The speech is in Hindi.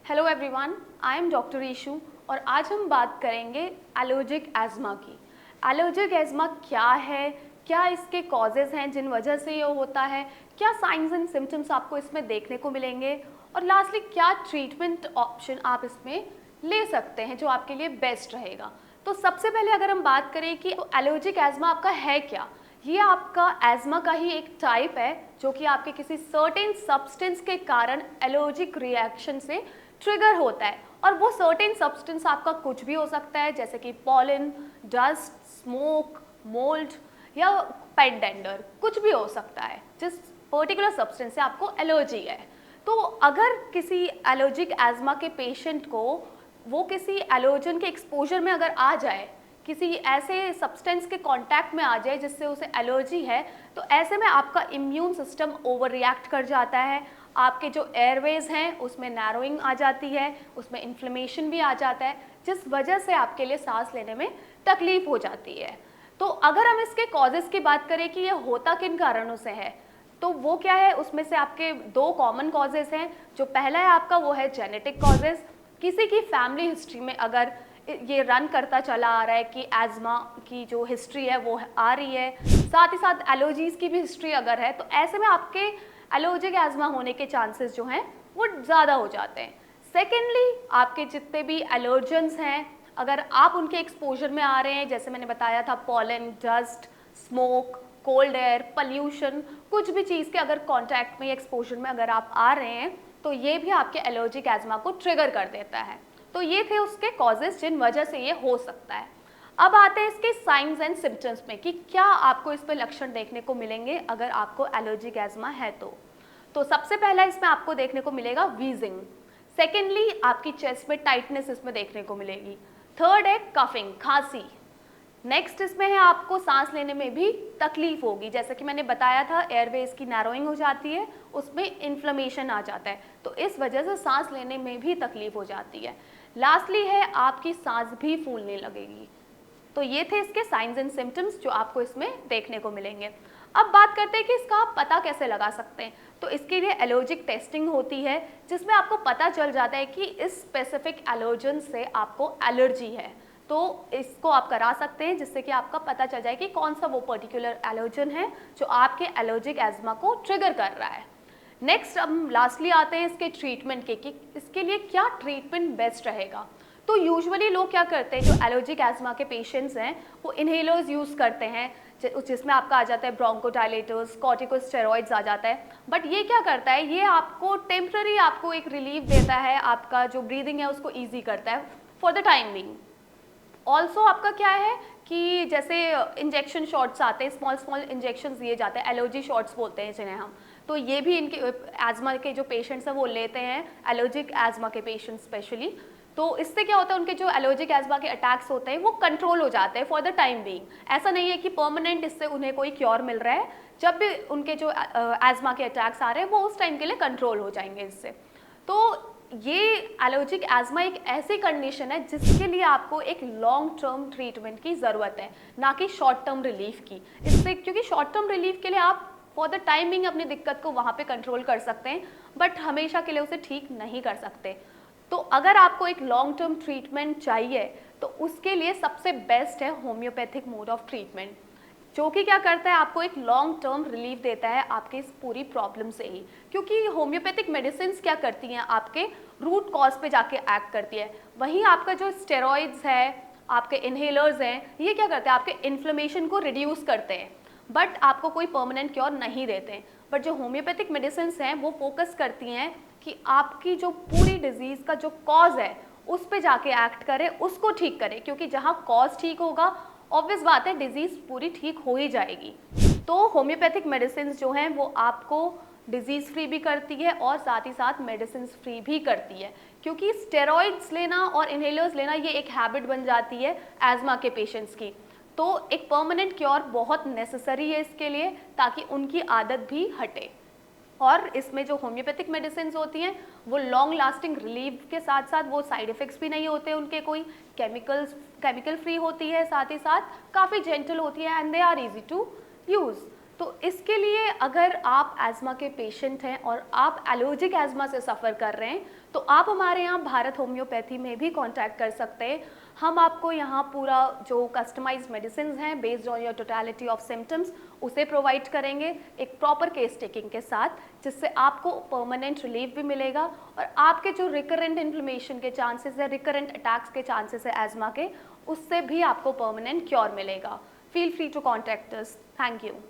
Hello everyone, I am doctor Ishu और आज हम बात करेंगे एलर्जिक एज़मा की। एलर्जिक एज़मा क्या है, क्या इसके कॉजेज़ हैं जिन वजह से ये होता है, क्या साइंस एंड सिम्टम्स आपको इसमें देखने को मिलेंगे और लास्टली क्या ट्रीटमेंट ऑप्शन आप इसमें ले सकते हैं जो आपके लिए बेस्ट रहेगा। तो सबसे पहले अगर हम बात करें कि एलर्जिक एज़मा आपका है क्या, ये आपका एज़मा का ही एक टाइप है जो कि आपके किसी सर्टेन सब्सटेंस के कारण एलर्जिक रिएक्शन से ट्रिगर होता है। और वो सर्टेन सब्सटेंस आपका कुछ भी हो सकता है, जैसे कि पॉलन, डस्ट, स्मोक, मोल्ड या पेट डेंडर, कुछ भी हो सकता है जिस पर्टिकुलर सब्सटेंस से आपको एलर्जी है। तो अगर किसी एलर्जिक एज़मा के पेशेंट को वो किसी एलर्जन के एक्सपोजर में अगर आ जाए, किसी ऐसे सब्सटेंस के कांटेक्ट में आ जाए जिससे उसे एलर्जी है, तो ऐसे में आपका इम्यून सिस्टम ओवर रिएक्ट कर जाता है। आपके जो एयरवेज हैं उसमें नैरोइंग आ जाती है, उसमें इन्फ्लेमेशन भी आ जाता है, जिस वजह से आपके लिए सांस लेने में तकलीफ हो जाती है। तो अगर हम इसके कॉजेज़ की बात करें कि ये होता किन कारणों से है, तो वो क्या है, उसमें से आपके दो कॉमन कॉजेज़ हैं। जो पहला है आपका वो है जेनेटिक कॉजेज़। किसी की फैमिली हिस्ट्री में अगर ये रन करता चला आ रहा है कि एज़मा की जो हिस्ट्री है वो आ रही है, साथ ही साथ एलर्जीज़ की भी हिस्ट्री अगर है, तो ऐसे में आपके एलर्जिक एज़मा होने के चांसेस जो हैं वो ज़्यादा हो जाते हैं। सेकेंडली, आपके जितने भी एलर्जेंस हैं अगर आप उनके एक्सपोजर में आ रहे हैं, जैसे मैंने बताया था pollen, dust, smoke, cold air, pollution, कुछ भी चीज़ के अगर कांटेक्ट में, एक्सपोजर में अगर आप आ रहे हैं, तो ये भी आपके एलर्जिक एज़मा को ट्रिगर कर देता है। तो ये थे उसके कॉजेज़ जिन वजह से ये हो सकता है। अब आते हैं इसके साइंस एंड सिम्टम्स में कि क्या आपको इस पे लक्षण देखने को मिलेंगे अगर आपको एलर्जिक एज़मा है तो सबसे पहला इसमें आपको देखने को मिलेगा वीजिंग। सेकेंडली, आपकी चेस्ट में टाइटनेस इसमें देखने को मिलेगी। थर्ड है कफिंग, खांसी। नेक्स्ट इसमें है आपको सांस लेने में भी तकलीफ होगी, जैसे कि मैंने बताया था एयरवेज की नैरोइंग हो जाती है, उसमें इन्फ्लेमेशन आ जाता है, तो इस वजह से सांस लेने में भी तकलीफ हो जाती है। लास्टली है आपकी सांस भी फूलने लगेगी। तो ये थे इसके साइंस एंड सिम्टम्स जो आपको इसमें देखने को मिलेंगे। अब बात करते हैं कि इसका आप पता कैसे लगा सकते हैं। तो इसके लिए एलर्जिक टेस्टिंग होती है जिसमें आपको पता चल जाता है कि इस स्पेसिफिक एलर्जन से आपको एलर्जी है, तो इसको आप करा सकते हैं जिससे कि आपका पता चल जाए कि कौन सा वो पर्टिकुलर एलर्जन है जो आपके एलर्जिक एज़मा को ट्रिगर कर रहा है। नेक्स्ट हम लास्टली आते हैं इसके ट्रीटमेंट के कि इसके लिए क्या ट्रीटमेंट बेस्ट रहेगा। तो यूजुअली लोग क्या करते हैं, जो एलर्जिक एज़मा के पेशेंट्स हैं वो इन्हेलर्स यूज़ करते हैं, जिसमें आपका आ जाता है ब्रोंकोडायलेटर्स, कॉर्टिकोस्टेरॉइड्स आ जाता है। बट ये क्या करता है, ये आपको टेम्प्ररी आपको एक रिलीफ देता है, आपका जो ब्रीदिंग है उसको ईजी करता है for the time being. Also आपका क्या है कि जैसे इंजेक्शन शॉट्स आते हैं, स्मॉल स्मॉल इंजेक्शन दिए जाते हैं, एलर्जी शॉट्स बोलते हैं जिन्हें हम, तो ये भी इनके एज़मा के जो पेशेंट्स हैं वो लेते हैं, एलर्जिक एज़मा के पेशेंट्स स्पेशली। तो इससे क्या होता है, उनके जो एलर्जिक एज़मा के अटैक्स होते हैं वो कंट्रोल हो जाते हैं फॉर द टाइम बीइंग। ऐसा नहीं है कि परमानेंट इससे उन्हें कोई क्योर मिल रहा है, जब भी उनके जो एज़मा के अटैक्स आ रहे हैं वो उस टाइम के लिए कंट्रोल हो जाएंगे इससे। तो ये एलर्जिक एज़मा एक ऐसी कंडीशन है जिसके लिए आपको एक लॉन्ग टर्म ट्रीटमेंट की ज़रूरत है, ना कि शॉर्ट टर्म रिलीफ की। इससे क्योंकि शॉर्ट टर्म रिलीफ के लिए आप फॉर द टाइमिंग अपनी दिक्कत को वहाँ पे कंट्रोल कर सकते हैं, बट हमेशा के लिए उसे ठीक नहीं कर सकते। तो अगर आपको एक लॉन्ग टर्म ट्रीटमेंट चाहिए तो उसके लिए सबसे बेस्ट है होम्योपैथिक मोड ऑफ ट्रीटमेंट, जो कि क्या करता है, आपको एक लॉन्ग टर्म रिलीफ देता है आपके इस पूरी प्रॉब्लम से ही। क्योंकि होम्योपैथिक मेडिसिन क्या करती हैं, आपके रूट कॉज पे जाके एक्ट करती है। वहीं आपका जो स्टेरॉइड्स है, आपके इन्हेलर्स हैं, ये क्या करते हैं, आपके इन्फ्लेमेशन को रिड्यूस करते हैं, बट आपको कोई परमानेंट क्योर नहीं देते हैं। बट जो होम्योपैथिक मेडिसिन हैं वो फोकस करती हैं कि आपकी जो पूरी डिजीज़ का जो कॉज है उस पे जाके एक्ट करे, उसको ठीक करे, क्योंकि जहाँ कॉज ठीक होगा ऑब्वियस बात है डिजीज़ पूरी ठीक हो ही जाएगी। तो होम्योपैथिक मेडिसिन जो हैं वो आपको डिजीज़ फ्री भी करती है और साथ ही साथ मेडिसिन फ्री भी करती है, क्योंकि स्टेरॉइड्स लेना और इन्हेलर्स लेना ये एक हैबिट बन जाती है एज़मा के पेशेंट्स की। तो एक परमानेंट क्योर बहुत नेसेसरी है इसके लिए, ताकि उनकी आदत भी हटे। और इसमें जो होम्योपैथिक मेडिसिन होती हैं वो लॉन्ग लास्टिंग रिलीफ के साथ साथ वो साइड इफ़ेक्ट्स भी नहीं होते उनके, कोई केमिकल फ्री होती है, साथ ही साथ काफ़ी जेंटल होती है and they are easy to use. तो इसके लिए अगर आप एज़मा के पेशेंट हैं और आप एलर्जिक एज़मा से सफ़र कर रहे हैं, तो आप हमारे यहाँ भारत होम्योपैथी में भी कॉन्टैक्ट कर सकते हैं। हम आपको यहाँ पूरा जो कस्टमाइज्ड मेडिसिन हैं based on your totality of symptoms उसे प्रोवाइड करेंगे एक प्रॉपर केस टेकिंग के साथ, जिससे आपको परमानेंट रिलीफ भी मिलेगा और आपके जो रिकरेंट इन्फ्लेमेशन के चांसेस है, रिकरेंट अटैक्स के चांसेस है एज़मा के, उससे भी आपको परमानेंट क्योर मिलेगा। Feel free to contact us. Thank you.